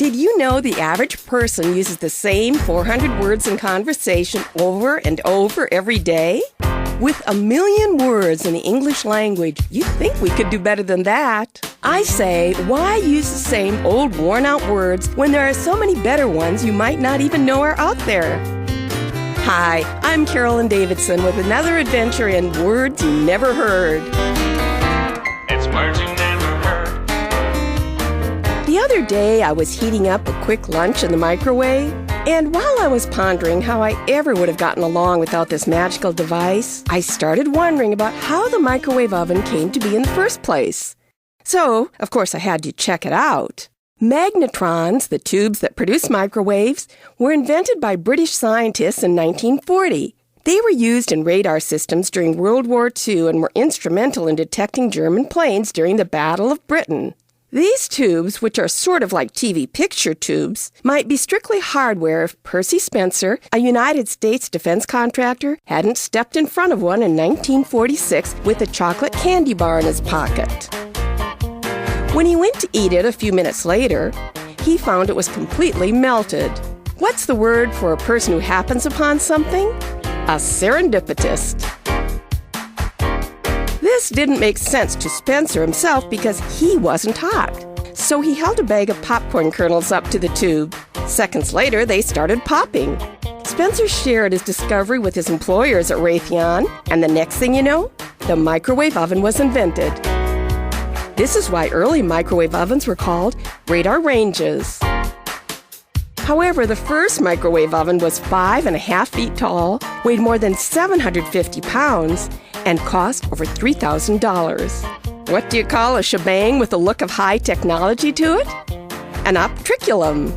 Did you know the average person uses the same 400 words in conversation over and over every day? With 1 million words in the English language, you'd think we could do better than that. I say, why use the same old worn-out words when there are so many better ones you might not even know are out there? Hi, I'm Carolyn Davidson with another adventure in Words You Never Heard. It's words you never heard. The other day, I was heating up a quick lunch in the microwave, and while I was pondering how I ever would have gotten along without this magical device, I started wondering about how the microwave oven came to be in the first place. So, of course, I had to check it out. Magnetrons, the tubes that produce microwaves, were invented by British scientists in 1940. They were used in radar systems during World War II and were instrumental in detecting German planes during the Battle of Britain. These tubes, which are sort of like TV picture tubes, might be strictly hardware if Percy Spencer, a United States defense contractor, hadn't stepped in front of one in 1946 with a chocolate candy bar in his pocket. When he went to eat it a few minutes later, he found it was completely melted. What's the word for a person who happens upon something? A serendipitist. This didn't make sense to Spencer himself because he wasn't hot. So he held a bag of popcorn kernels up to the tube. Seconds later, they started popping. Spencer shared his discovery with his employers at Raytheon, and the next thing you know, the microwave oven was invented. This is why early microwave ovens were called radar ranges. However, the first microwave oven was 5.5 feet tall, weighed more than 750 pounds, and cost over $3,000. What do you call a shebang with a look of high technology to it? An optriculum.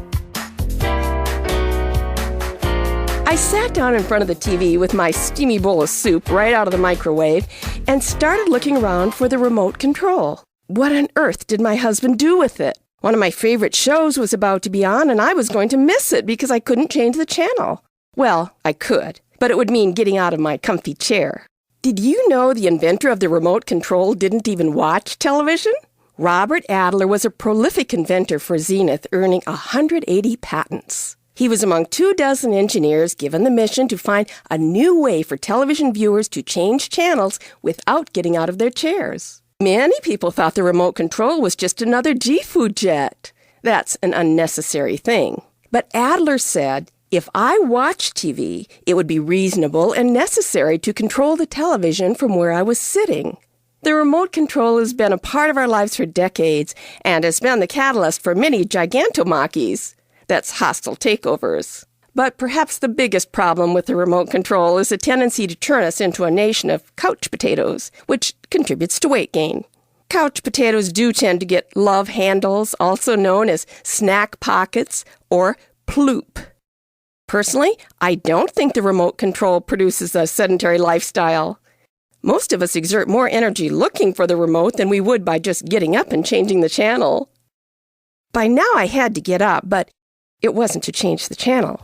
I sat down in front of the TV with my steamy bowl of soup right out of the microwave and started looking around for the remote control. What on earth did my husband do with it? One of my favorite shows was about to be on, and I was going to miss it because I couldn't change the channel. Well, I could, but it would mean getting out of my comfy chair. Did you know the inventor of the remote control didn't even watch television? Robert Adler was a prolific inventor for Zenith, earning 180 patents. He was among 24 engineers given the mission to find a new way for television viewers to change channels without getting out of their chairs. Many people thought the remote control was just another G-food jet. That's an unnecessary thing. But Adler said, if I watched TV, it would be reasonable and necessary to control the television from where I was sitting. The remote control has been a part of our lives for decades and has been the catalyst for many gigantomachies. That's hostile takeovers. But perhaps the biggest problem with the remote control is a tendency to turn us into a nation of couch potatoes, which contributes to weight gain. Couch potatoes do tend to get love handles, also known as snack pockets or ploop. Personally, I don't think the remote control produces a sedentary lifestyle. Most of us exert more energy looking for the remote than we would by just getting up and changing the channel. By now I had to get up, but it wasn't to change the channel.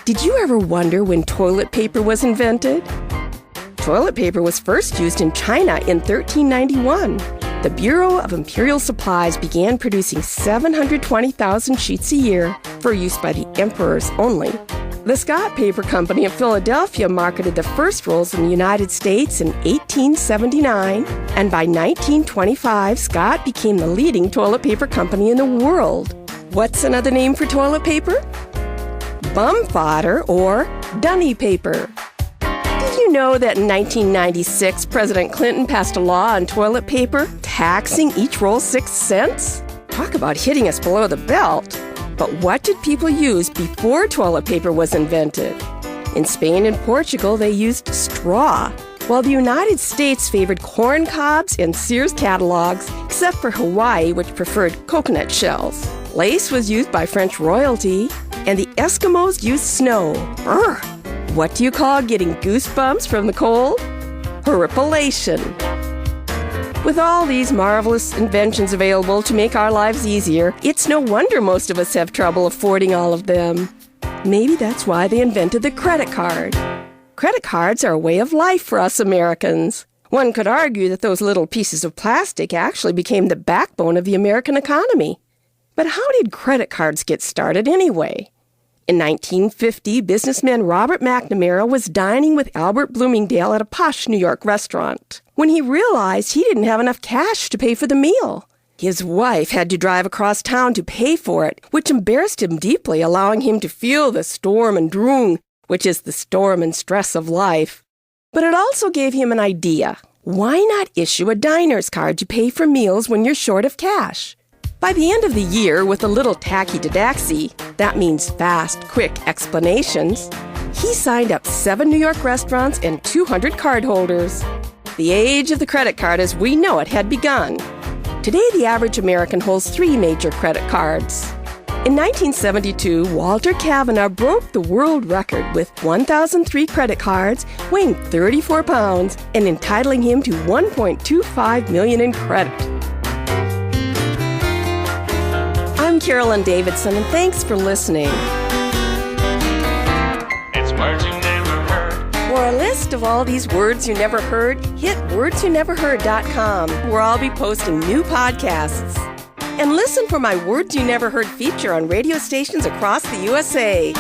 Did you ever wonder when toilet paper was invented? Toilet paper was first used in China in 1391. The Bureau of Imperial Supplies began producing 720,000 sheets a year for use by the emperors only. The Scott Paper Company of Philadelphia marketed the first rolls in the United States in 1879, and by 1925, Scott became the leading toilet paper company in the world. What's another name for toilet paper? Bum fodder or dunny paper. Did you know that in 1996, President Clinton passed a law on toilet paper, taxing each roll 6 cents? Talk about hitting us below the belt. But what did people use before toilet paper was invented? In Spain and Portugal, they used straw, while the United States favored corn cobs and Sears catalogs, except for Hawaii, which preferred coconut shells. Lace was used by French royalty, and the Eskimos used snow. Brr! What do you call getting goosebumps from the cold? Horripilation. With all these marvelous inventions available to make our lives easier, it's no wonder most of us have trouble affording all of them. Maybe that's why they invented the credit card. Credit cards are a way of life for us Americans. One could argue that those little pieces of plastic actually became the backbone of the American economy. But how did credit cards get started anyway? In 1950, businessman Robert McNamara was dining with Albert Bloomingdale at a posh New York restaurant when he realized he didn't have enough cash to pay for the meal. His wife had to drive across town to pay for it, which embarrassed him deeply, allowing him to feel the storm and drang, which is the storm and stress of life. But it also gave him an idea. Why not issue a diner's card to pay for meals when you're short of cash? By the end of the year, with a little tacky-to-daxy, that means fast, quick explanations, he signed up 7 New York restaurants and 200 cardholders. The age of the credit card as we know it had begun. Today, the average American holds 3 major credit cards. In 1972, Walter Kavanaugh broke the world record with 1,003 credit cards, weighing 34 pounds, and entitling him to $1.25 million in credit. I'm Carolyn Davidson, and thanks for listening. It's words you never heard. For a list of all these words you never heard, hit wordsyouneverheard.com, where I'll be posting new podcasts. And listen for my Words You Never Heard feature on radio stations across the USA.